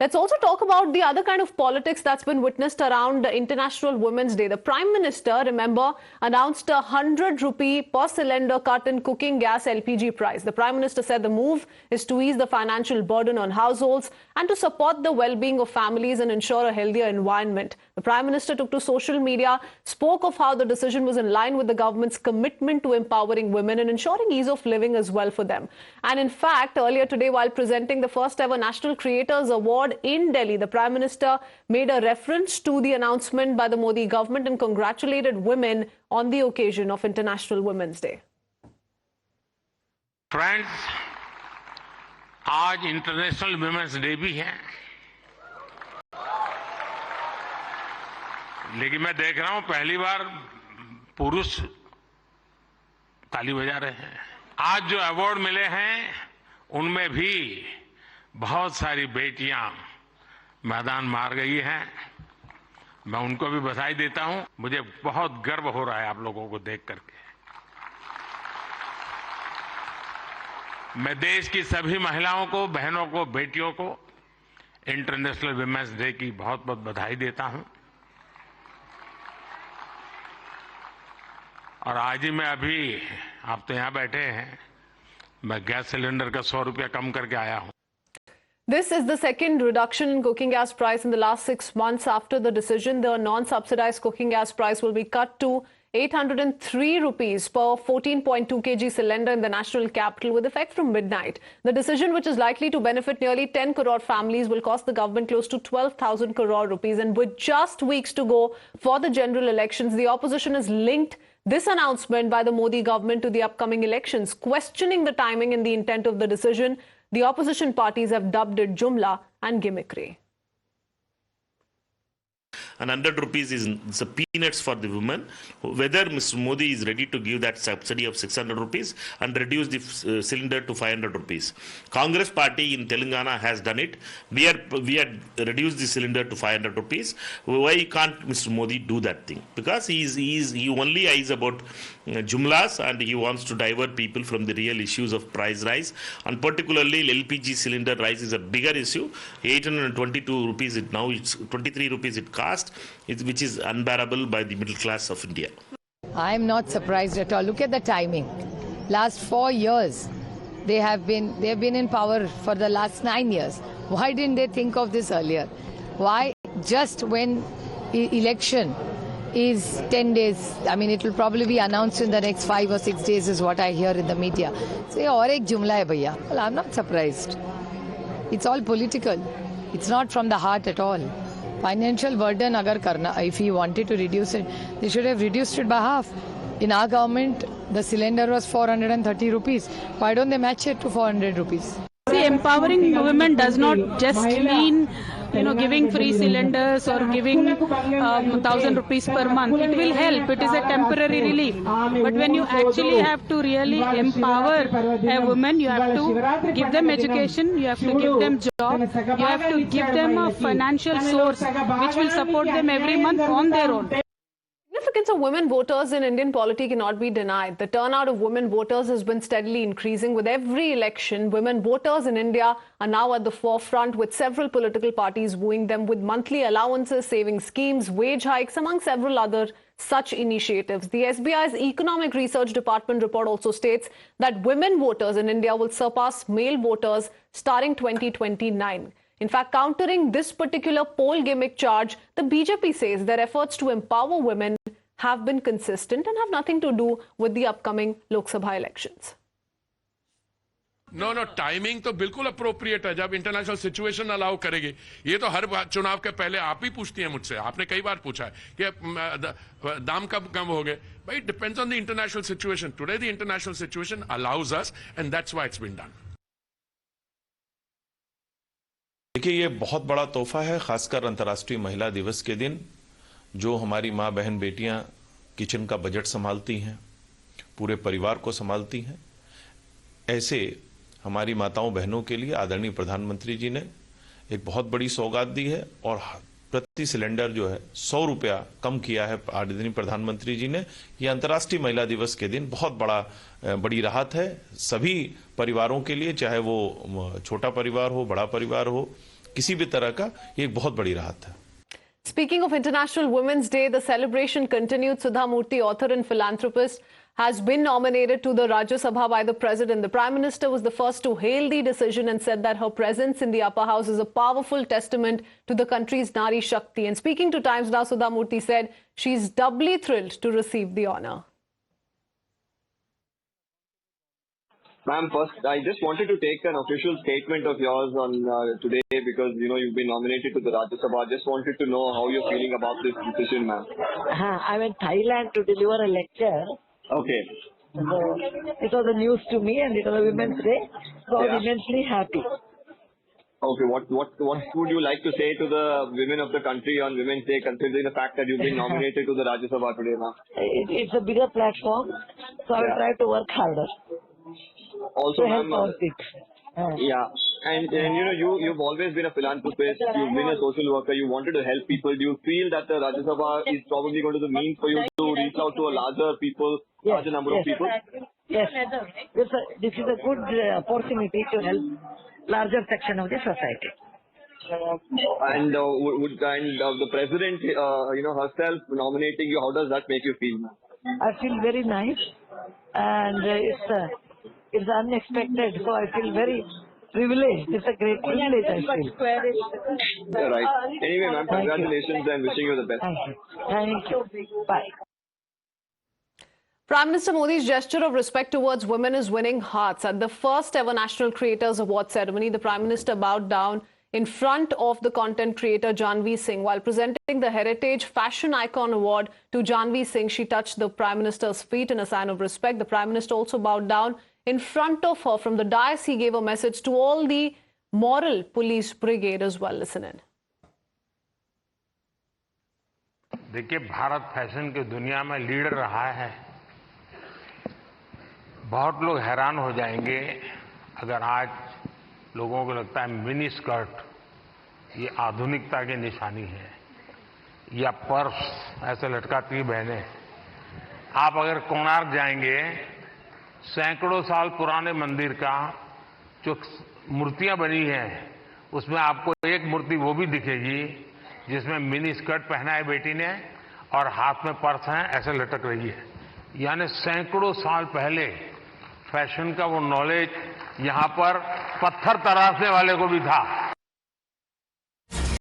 Let's also talk about the other kind of politics that's been witnessed around International Women's Day. The Prime Minister, remember, announced a 100 rupee per cylinder cut in cooking gas LPG price. The Prime Minister said the move is to ease the financial burden on households and to support the well-being of families and ensure a healthier environment. The Prime Minister took to social media, spoke of how the decision was in line with the government's commitment to empowering women and ensuring ease of living as well for them. And in fact, earlier today, while presenting the first ever National Creators Award in Delhi, the Prime Minister made a reference to the announcement by the Modi government and congratulated women on the occasion of International Women's Day. Friends, आज international women's day भी है, लेकिन मैं देख रहा हूं पहली बार पुरुष ताली बजा रहे हैं। आज जो अवार्ड मिले हैं उनमें भी बहुत सारी बेटियां मैदान मार गई हैं। मैं उनको भी बधाई देता हूं। मुझे बहुत गर्व हो रहा है आप लोगों को देख करके। मैं देश की सभी महिलाओं को, बहनों को, बेटियों को इंटरनेशनल वुमेन्स डे की बहुत बहुत बधाई देता हूं। और आज ही मैं अभी, आप तो यहां बैठे हैं, मैं गैस सिलेंडर का 100 रुपया कम करके आया हूं। This is the second reduction in cooking gas price in the last 6 months. After the decision, the non-subsidized cooking gas price will be cut to 803 rupees per 14.2 kg cylinder in the national capital with effect from midnight. The decision, which is likely to benefit nearly 10 crore families, will cost the government close to 12,000 crore rupees. And with just weeks to go for the general elections, the opposition has linked this announcement by the Modi government to the upcoming elections, questioning the timing and the intent of the decision. The opposition parties have dubbed it jumla and gimmickry. And 100 rupees is the peanuts for the women. Whether Mr. Modi is ready to give that subsidy of 600 rupees and reduce the cylinder to 500 rupees. Congress party in Telangana has done it. We had reduced the cylinder to 500 rupees. Why can't Mr. Modi do that thing? Because he only eyes about jumlas and he wants to divert people from the real issues of price rise. And particularly LPG cylinder rise is a bigger issue. 822 rupees it now, it's 23 rupees it cost, which is unbearable by the middle class of India. I'm not surprised at all. Look at the timing. Last 4 years, they have been in power for the last 9 years. Why didn't they think of this earlier? Why just when election is 10 days? I mean, it will probably be announced in the next 5 or 6 days is what I hear in the media. Say, aur ek jumla hai bhaiya. Well, I'm not surprised. It's all political. It's not from the heart at all. Financial burden agar karna, if he wanted to reduce it, they should have reduced it by half. In our government, the cylinder was 430 rupees. Why don't they match it to 400 rupees? See, empowering women does not just mean, giving free cylinders or giving 1,000 rupees per month. It will help. It is a temporary relief. But when you actually have to really empower a woman, you have to give them education, you have to give them job, you have to give them a financial source which will support them every month on their own. The significance of women voters in Indian polity cannot be denied. The turnout of women voters has been steadily increasing. With every election, women voters in India are now at the forefront, with several political parties wooing them with monthly allowances, saving schemes, wage hikes, among several other such initiatives. The SBI's Economic Research Department report also states that women voters in India will surpass male voters starting 2029. In fact, countering this particular poll gimmick charge, the BJP says their efforts to empower women have been consistent and have nothing to do with the upcoming Lok Sabha elections. No timing तो बिल्कुल appropriate है जब international situation allow करेगी। ये तो हर चुनाव के पहले आप ही पूछती हैं मुझसे, आपने कई बार पूछा है कि दाम कब कम हो गए। भाई depends on the international situation. Today the international situation allows us and that's why it's been done. देखिए, ये बहुत बड़ा तोहफा है, खासकर अंतर्राष्ट्रीय महिला दिवस के दिन, जो हमारी माँ बहन बेटियां किचन का बजट संभालती हैं, पूरे परिवार को संभालती हैं। ऐसे हमारी माताओं बहनों के लिए आदरणीय प्रधानमंत्री जी ने एक बहुत बड़ी सौगात दी है और प्रति सिलेंडर जो है 100 रुपया कम किया है आदरणीय प्रधानमंत्री जी ने। यह अंतर्राष्ट्रीय महिला दिवस के दिन बहुत बड़ी राहत है सभी परिवारों के लिए, चाहे वो छोटा परिवार हो, बड़ा परिवार हो, किसी भी तरह का ये एक बहुत बड़ी राहत है। Speaking of International Women's Day, the celebration continued. Sudha, Murty, author and philanthropist, has been nominated to the Rajya Sabha by the President. The Prime Minister was the first to hail the decision and said that her presence in the upper house is a powerful testament to the country's Nari Shakti. And speaking to Times Now, Sudha Murty said she's doubly thrilled to receive the honour. Ma'am, first, I just wanted to take an official statement of yours on today because, you've been nominated to the Rajya Sabha. I just wanted to know how you're feeling about this decision, ma'am. I'm in Thailand to deliver a lecture. Okay. So it was a news to me and it was a Women's Day. So I was immensely happy. Okay, what would you like to say to the women of the country on Women's Day, considering the fact that you've been nominated to the Rajya Sabha today, ma'am? It's a bigger platform, so I will try to work harder. Also, to help ma'am, all kids. Yeah, and you've always been a philanthropist, you've been a social worker, you wanted to help people. Do you feel that the Rajya Sabha is probably going to be the means for you to reach out to a larger number of people? Yes, this is a good opportunity to help larger section of the society. And the president, herself nominating you, how does that make you feel, ma'am? I feel very nice, and it's unexpected, so I feel very privileged. It's a great privilege, I feel. Right. Anyway, ma'am, congratulations and wishing you the best. Thank you. Bye. Prime Minister Modi's gesture of respect towards women is winning hearts. At the first ever National Creators Award ceremony, the Prime Minister bowed down in front of the content creator Janvi Singh. While presenting the Heritage Fashion Icon Award to Janvi Singh, she touched the Prime Minister's feet in a sign of respect. The Prime Minister also bowed down in front of her. From the dais, he gave a message to all the moral police brigade as well. Listen in. देखिए, Bharat fashion की दुनिया में leader रहा है। बहुत लोग हैरान हो जाएंगे अगर आज लोगों को लगता है मिनी स्कर्ट ये आधुनिकता की निशानी है या पर्स ऐसे लटकाती बहनें। आप अगर कोणार्क जाएंगे, सैकड़ों साल पुराने मंदिर का जो मूर्तियां बनी हैं, उसमें आपको एक मूर्ति वो भी दिखेगी जिसमें मिनी स्कर्ट पहना है बेटी ने और हाथ में पर्स है, ऐसे लटक रही है। यानी सैकड़ों साल पहले फैशन का वो नॉलेज यहां पर पत्थर तराशने वाले को भी था।